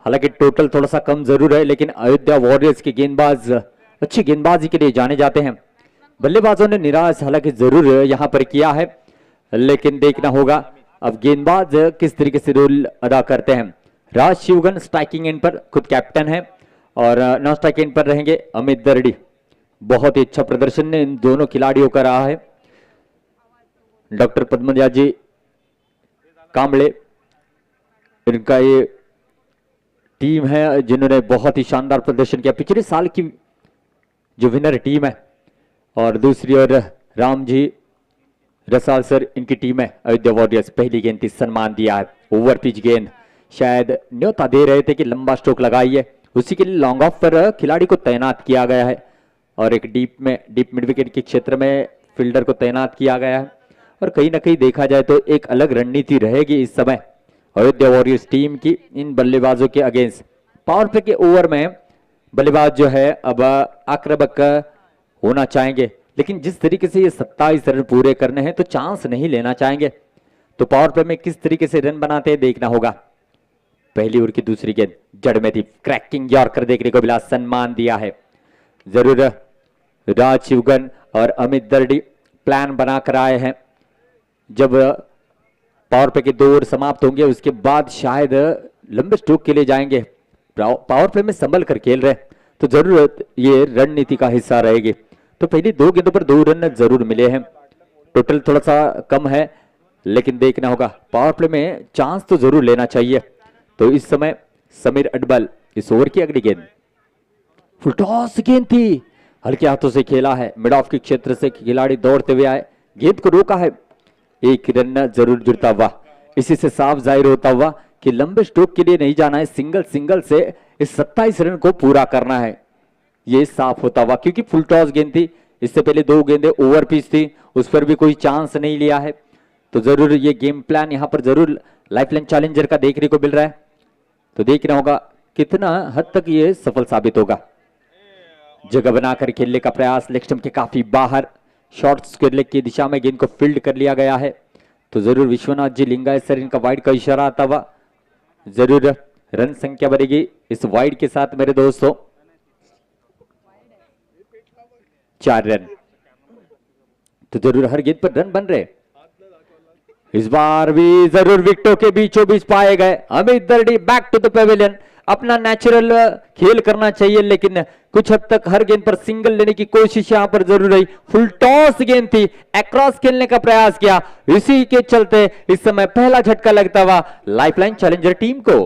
Speaker 3: हालांकि टोटल थोड़ा सा कम जरूर है लेकिन अयोध्या वॉरियर्स के गेंदबाज अच्छी गेंदबाजी के लिए जाने जाते हैं. बल्लेबाजों ने निराश हालांकि जरूर यहां पर किया है लेकिन देखना होगा अब गेंदबाज किस तरीके से रोल अदा करते हैं. राज शिवगन स्ट्राइकिंग एंड पर खुद कैप्टन है और नॉन स्ट्राइक एंड पर रहेंगे अमित दर्डी. बहुत ही अच्छा प्रदर्शन इन दोनों खिलाड़ियों का रहा है. डॉक्टर पद्मजा कांबळे इनका ये टीम है जिन्होंने बहुत ही शानदार प्रदर्शन किया. पिछले साल की जो विनर टीम है और दूसरी or Ram ji Rasal sir इनकी टीम है अयोध्या वॉरियर्स. पहली गेंद 30 सम्मान दिया है. ओवर पिच गेंद शायद न्योता दे रहे थे कि लंबा स्ट्रोक लगाइए, उसी के लिए लॉन्ग ऑफ पर खिलाड़ी को तैनात किया गया है और एक डीप मिड विकेट के क्षेत्र में फील्डर को तैनात किया गया है. और कहीं ना कहीं देखा जाए तो एक अलग रणनीति रहेगी इस समय अयोध्या वॉरियर्स टीम की इन बल्लेबाजों के अगेंस्ट. पावर प्ले के ओवर में बल्लेबाज जो है अब आक्रामक होना चाहेंगे लेकिन जिस तरीके से ये 27 रन पूरे करने हैं तो चांस नहीं लेना चाहेंगे. तो पावर प्ले में किस तरीके से रन बनाते हैं देखना होगा. पहली ओवर की दूसरी गेंद जड़ में थी. क्रैकिंग यॉर्कर देखने को मिला. सम्मान दिया है जरूर. राज शिवगन और अमित दर्डी प्लान बनाकर आए हैं. जब पावर प्ले के 2 ओवर समाप्त होंगे उसके बाद शायद लंबे स्ट्रोक के लिए जाएंगे. पावर प्ले में संभल कर खेल रहे तो जरूर ये रणनीति का हिस्सा रहेगी. तो पहली 2 गेंदों पर 2 रन जरूर मिले हैं. टोटल थोड़ा सा कम है लेकिन देखना होगा. पावर प्ले में चांस तो जरूर लेना चाहिए. तो इस समय समीर अडबल इस ओवर की अगली गेंद फुल टॉस गेंद थी. हल्के हाथों से खेला है. मिड ऑफ के क्षेत्र से खिलाड़ी दौड़ते हुए आए, गेंद को रोका है. 1 रन जरूर जुड़ता हुआ. इसी से साफ जाहिर होता हुआ कि लंबे स्ट्रोक के लिए नहीं जाना है, सिंगल सिंगल से इस 27 रन को पूरा करना है। ये साफ होता हुआ, क्योंकि फुल टॉस गेंद थी, इससे पहले 2 गेंदें ओवर पिच थी, उस पर भी कोई चांस नहीं लिया है। तो जरूर ये गेम प्लान यहां पर जरूर लाइफलाइन चैलेंजर का देखने को मिल रहा है। तो देखना होगा कितना हद तक ये सफल साबित होगा। जगह बनाकर खेलने का प्रयास, लेग स्टंप के काफी बाहर, शॉर्ट स्क्वायर लेग की दिशा में गेंद को फील्ड कर लिया गया है। तो जरूर विश्वनाथ जी लिंगायत सर इनका वाइड का इशारा आता हुआ, जरूर रन संख्या बढ़ेगी इस वाइड के साथ मेरे दोस्तों। 4 रन, तो जरूर हर गेंद पर रन बन रहे। इस बार भी जरूर विकेटों के बीचों बीच पाए गए। Amit Dardi back to the pavilion, अपना नेचुरल खेल करना चाहिए, लेकिन कुछ हद तक हर गेंद पर सिंगल लेने की कोशिश यहां पर जरूर रही। फुल टॉस गेंद थी, अक्रॉस खेलने का प्रयास किया, इसी के चलते इस समय पहला झटका लगता हुआ लाइफलाइन चैलेंजर टीम को।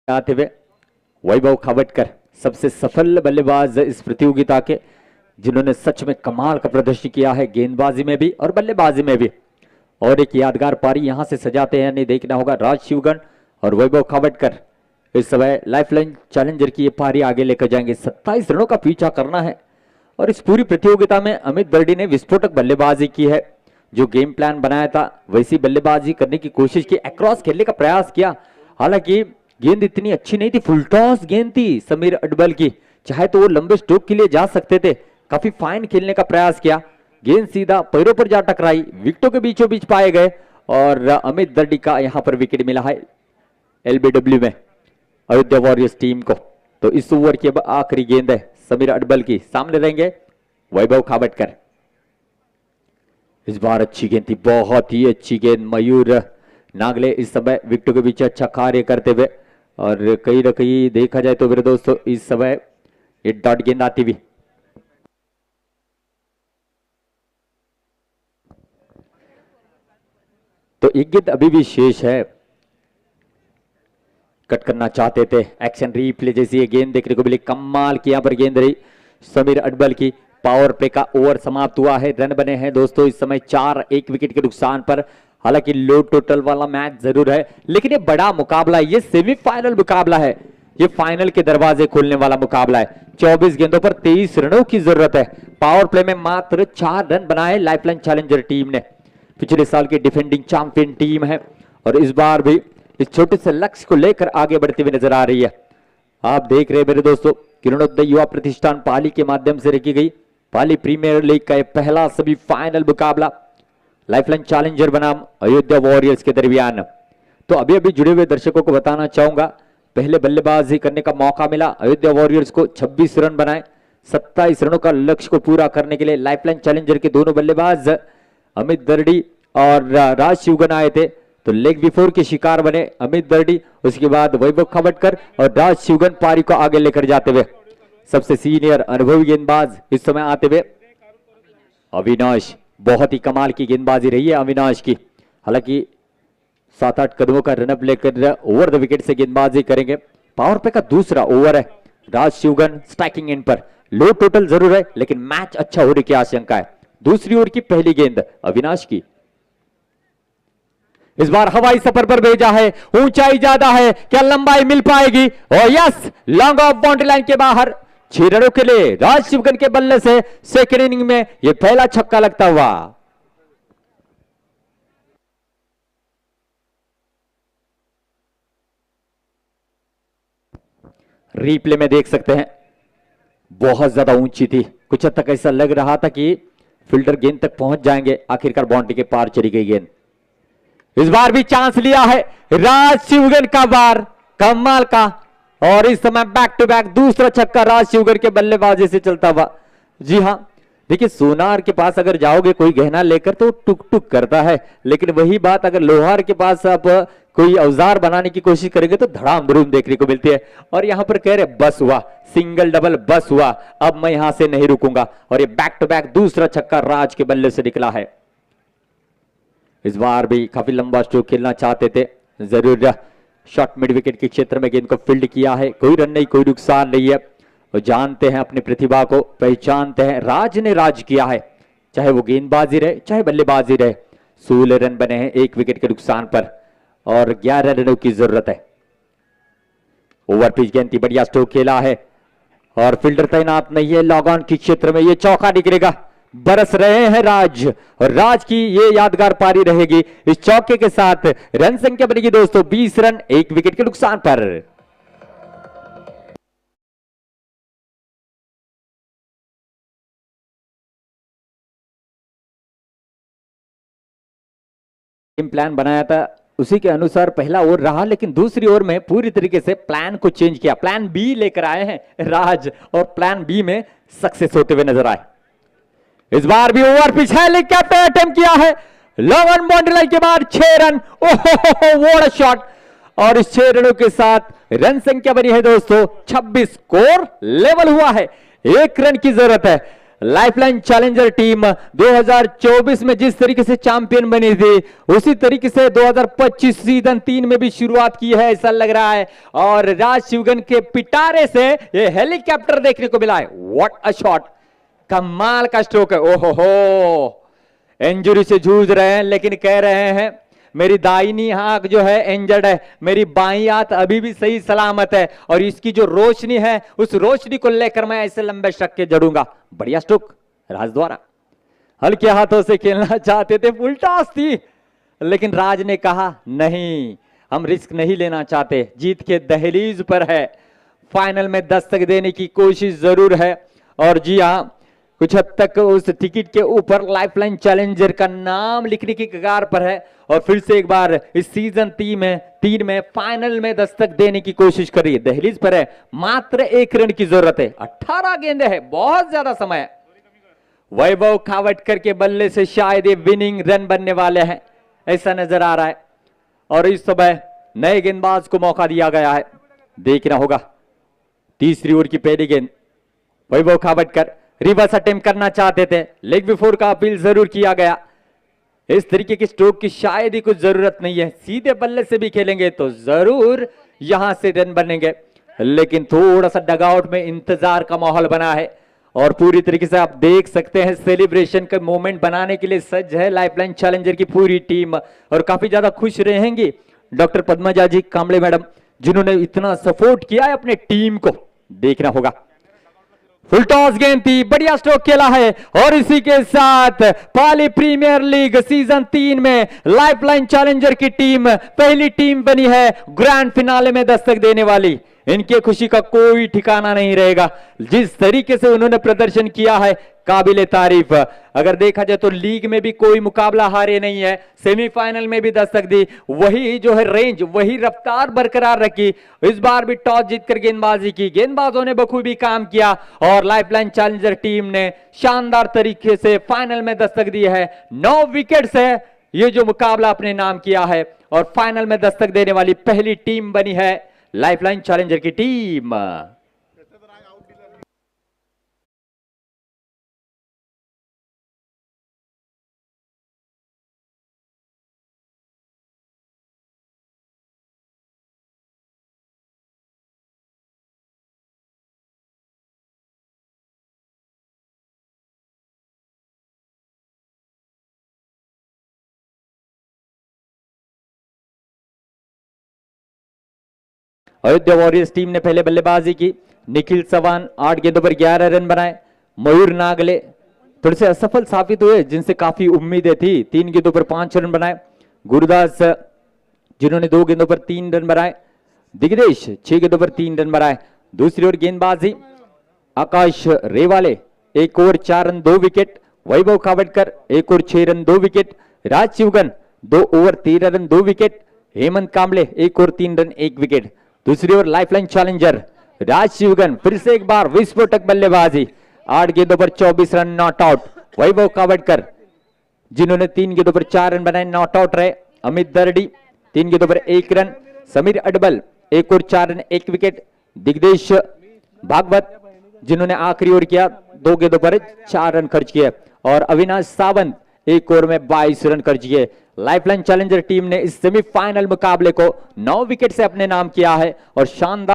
Speaker 3: आते हुए वैभव खावटकर सबसे सफल बल्लेबाज इस प्रतियोगिता के, जिन्होंने सच में कमाल का प्रदर्शन किया है गेंदबाजी में भी और बल्लेबाजी में भी। और एक यादगार पारी यहां से सजाते हैं, नहीं देखना होगा राज शिवगन और वैभव खावटकर इस समय लाइफलाइन चैलेंजर की ये पारी आगे लेकर जाएंगे। 27 रनों का पीछा करना है और इस पूरी प्रतियोगिता में अमित बर्डी ने विस्फोटक बल्लेबाजी की है। जो गेम प्लान बनाया था वैसी बल्लेबाजी करने की कोशिश की, अक्रॉस खेलने का प्रयास किया, हालांकि गेंद इतनी अच्छी नहीं थी, फुल टॉस गेंद थी समीर अडबल की, चाहे तो वो लंबे स्ट्रोक के लिए जा सकते थे। काफी फाइन खेलने का प्रयास किया, गेंद सीधा पैरों पर जा टकराई, विकेटों के बीचों बीच पाए गए और अमित दर्डी का यहां पर विकेट मिला है एलबीडब्ल्यू में अयोध्या वॉरियर्स टीम को। तो इस ओवर की अब आखिरी गेंद है समीर अडबल की, सामने रहेंगे वैभव खावटकर। इस बार अच्छी गेंद थी, बहुत ही अच्छी गेंद। मयूर नागले इस समय विकेटों के बीच अच्छा कार्य करते हुए, और कहीं ना कहीं देखा जाए तो मेरे दोस्तों इस समय ये डॉट गेंद आती हुई। तो एक गेंद अभी भी शेष है, कट करना चाहते थे, एक्शन रीप्ले जैसी ये गेंद देखने को मिली। कमाल की यहां पर गेंद रही समीर अडबल की। पावर प्ले का ओवर समाप्त हुआ है, रन बने हैं दोस्तों इस समय 4, 1 विकेट के नुकसान पर। हालांकि लो टोटल वाला मैच जरूर है, लेकिन ये बड़ा मुकाबला है, ये सेमीफाइनल मुकाबला है, ये फाइनल के दरवाजे खोलने वाला मुकाबला है। 24 गेंदों पर 23 रनों की जरूरत है। पावर प्ले में मात्र 4 रन बनाए लाइफलाइन चैलेंजर टीम ने। पिछले साल की डिफेंडिंग चैंपियन टीम है और इस बार भी इस छोटे से लक्ष्य को लेकर आगे बढ़ती हुई नजर आ रही है। आप देख रहे हैं मेरे दोस्तों, किरणोदय युवा प्रतिष्ठान पाली के माध्यम से रखी गई पाली प्रीमियर लीग का यह पहला सेमीफाइनल मुकाबला लाइफलाइन चैलेंजर बनाम अयोध्या वॉरियर्स के दरमियान। तो अभी अभी जुड़े हुए दर्शकों को बताना चाहूंगा, पहले बल्लेबाजी करने का मौका मिला अयोध्या वॉरियर्स को, 26 रन बनाए। 27 रनों का लक्ष्य को पूरा करने के लिए लाइफलाइन चैलेंजर के दोनों बल्लेबाज अमित दर्डी और राज शिवगन आए थे। तो लेग बिफोर के शिकार बने अमित दर्डी, उसके बाद वैभव खावटकर और राज शिवगन पारी को आगे लेकर जाते हुए। सबसे सीनियर अनुभवी गेंदबाज इस समय आते हुए अविनाश। बहुत ही कमाल की गेंदबाजी रही है अविनाश की। हालांकि 7-8 कदमों का रनअप लेकर ओवर द विकेट से गेंदबाजी करेंगे। पावर प्ले का दूसरा ओवर है, राज शिवगन स्ट्राइकिंग एंड पर। लो टोटल जरूर है, लेकिन मैच अच्छा होने की आशंका है। दूसरी ओवर की पहली गेंद अविनाश की। इस बार हवाई सफर पर भेजा है, ऊंचाई ज्यादा है, क्या लंबाई मिल पाएगी? और yes, long off boundary line के बाहर। 6 रनों के लिए राज शिवगन के बल्ले से सेकेंड इनिंग में यह पहला छक्का लगता हुआ। रीप्ले में देख सकते हैं, बहुत ज्यादा ऊंची थी, कुछ हद तक ऐसा लग रहा था कि फील्डर गेंद तक पहुंच जाएंगे, आखिरकार बाउंड्री के पार चली गई गेंद। इस बार भी चांस लिया है राज शिवगन का बार, कमाल का। और इस समय बैक टू बैक दूसरा छक्का राज शिवगन के बल्लेबाजी से चलता हुआ। जी हां, देखिए सोनार के पास अगर जाओगे कोई गहना लेकर तो टुक टुक करता है, लेकिन वही बात अगर लोहार के पास आप कोई औजार बनाने की कोशिश करेंगे तो धड़ाम धड़ूम देखने को मिलती है। और यहां पर कह रहे बस हुआ, सिंगल डबल बस हुआ, अब मैं यहां से नहीं रुकूंगा। और ये बैक टू बैक दूसरा छक्का राज के बल्ले से निकला है। इस बार भी काफी लंबा स्ट्रोक खेलना चाहते थे, जरूर शॉर्ट मिड विकेट के क्षेत्र में गेंद को फील्ड किया है, कोई रन नहीं, कोई नुकसान नहीं है। और जानते हैं अपनी प्रतिभा को, पहचानते हैं। राज ने राज किया है, चाहे वो गेंदबाजी रहे चाहे बल्लेबाजी रहे। 16 रन बने हैं 1 विकेट के नुकसान पर और 11 रनों की जरूरत है। ओवर पिच गेंद थी, बढ़िया स्ट्रोक खेला है और फील्डर तैनात नहीं है। लॉग ऑन के क्षेत्र में ये चौका निकलेगा। बरस रहे हैं राज और राज की ये यादगार पारी रहेगी। इस चौके के साथ रन संख्या बनेगी दोस्तों 20 रन 1 विकेट के नुकसान पर। टीम प्लान बनाया था उसी के अनुसार पहला ओवर रहा, लेकिन दूसरी ओवर में पूरी तरीके से प्लान को चेंज किया। प्लान बी लेकर आए हैं राज और प्लान बी में सक्सेस होते हुए नजर आए। इस बार भी ओवर पिच है, लेकिन कैप्टन अटेम्प्ट किया है लॉन्ग ऑन बाउंड्री लाइन के बाद 6 रन। ओहो व्हाट अ शॉट। और इस 6 रनों के साथ रन संख्या बनी है दोस्तों 26, स्कोर लेवल हुआ है। 1 रन की जरूरत है। लाइफलाइन चैलेंजर टीम 2024 में जिस तरीके से चैंपियन बनी थी उसी तरीके से 2025 सीजन 3 में भी शुरुआत की है ऐसा लग रहा है। और राज शिवगन के पिटारे से ये हेलीकॉप्टर देखने को मिला है। व्हाट अ शॉट, कमाल का स्ट्रोक है। ओहो हो, इंजरी से जूझ रहे हैं लेकिन कह रहे हैं मेरी दाहिनी आंख जो है इंजर्ड है, मेरी बाईं आंख अभी भी सही सलामत है और इसकी जो रोशनी है उस रोशनी को लेकर मैं ऐसे लंबे शक के जड़ूंगा। बढ़िया स्ट्रोक राज द्वारा। हल्के हाथों से खेलना चाहते थे, फुल टॉस थी, लेकिन राज ने कहा नहीं, हम रिस्क नहीं लेना चाहते, जीत के दहलीज पर है, फाइनल में दस्तक देने की कोशिश जरूर है। और जी हां, कुछ हद तक उस टिकट के ऊपर लाइफलाइन चैलेंजर का नाम लिखने की कगार पर है और फिर से एक बार इस सीजन 3 में फाइनल में दस्तक देने की कोशिश कर रही है। दहलीज पर है, मात्र 1 रन की जरूरत है। 18 गेंदें है, बहुत ज्यादा समय है। वैभव खावटकर के बल्ले से शायद ये विनिंग रन बनने वाले हैं ऐसा नजर आ रहा है। और इस समय नए गेंदबाज को मौका दिया गया है, देखना होगा। तीसरी ओवर की पहली गेंद, वैभव खावटकर रिवर्स अटेम्प्ट करना चाहते थे, लेग बिफोर का अपील जरूर किया गया। इस तरीके की स्ट्रोक की शायद ही कुछ जरूरत नहीं है, सीधे बल्ले से भी खेलेंगे तो जरूर यहां से रन बनेंगे, लेकिन थोड़ा सा डगआउट में इंतजार का माहौल बना है और पूरी तरीके से आप देख सकते हैं सेलिब्रेशन का मोमेंट बनाने के लिए सज्ज है लाइफलाइन चैलेंजर की पूरी टीम। और काफी ज्यादा खुश रहेंगी डॉक्टर पद्मजा जी कांबले मैडम, जिन्होंने इतना सपोर्ट किया है अपने टीम को, देखना होगा। फुल टॉस गेंद थी, बढ़िया स्ट्रोक खेला है और इसी के साथ पाली प्रीमियर लीग सीजन 3 में लाइफलाइन चैलेंजर की टीम पहली टीम बनी है ग्रैंड फिनाले में दस्तक देने वाली। इनकी खुशी का कोई ठिकाना नहीं रहेगा। जिस तरीके से उन्होंने प्रदर्शन किया है काबिले तारीफ। अगर देखा जाए तो लीग में भी कोई मुकाबला हारे नहीं है, सेमीफाइनल में भी दस्तक दी, वही जो है रेंज, वही रफ्तार बरकरार रखी। इस बार भी टॉस जीतकर गेंदबाजी की, गेंदबाजों ने बखूबी काम किया और लाइफलाइन चैलेंजर टीम ने शानदार तरीके से फाइनल में दस्तक दी है। 9 विकेट से ये जो मुकाबला अपने नाम किया है और फाइनल में दस्तक देने वाली पहली टीम बनी है लाइफलाइन चैलेंजर की टीम। अयोध्या वॉरियर्स टीम ने पहले बल्लेबाजी की। निखिल चौहान 8 गेंदों पर 11 रन बनाए। मयूर नागले थोड़े से असफल साबित हुए, जिनसे काफी उम्मीदें थी, 3 गेंदों पर 5 रन बनाए। गुरुदास जिन्होंने 2 गेंदों पर 3 रन बनाए। दिग्देश 6 गेंदों पर 3 रन बनाए। दूसरी ओर गेंदबाजी आकाश रेवाले 1 over 4 run 2 wicket. Vaibhav खावटकर 1 over 6 run 2 wicket. राज शिवगन 2 over 13 run 2 wicket. Hemant Kamble 1 over 3 run 1 wicket. दूसरी ओर लाइफलाइन चैलेंजर राज शिवगन फिर से एक बार विस्फोटक बल्लेबाजी। 8 गेंदों पर 24 रन नॉट आउट। वैभव कावड़कर जिन्होंने 3 गेंदों पर 4 रन बनाए नॉट आउट रहे। अमित दर्डी 3 गेंदों पर 1 रन। समीर अडबल 1 और 4 रन 1 विकेट। दिग्देश भागवत जिन्होंने आखिरी ओवर किया 2 गेंदों पर 4 रन खर्च किए। और अविनाश सावंत 1 ओवर में 22 रन खर्च किए। लाइफलाइन चैलेंजर टीम ने इस सेमीफाइनल मुकाबले को 9 विकेट से अपने नाम किया है और शानदार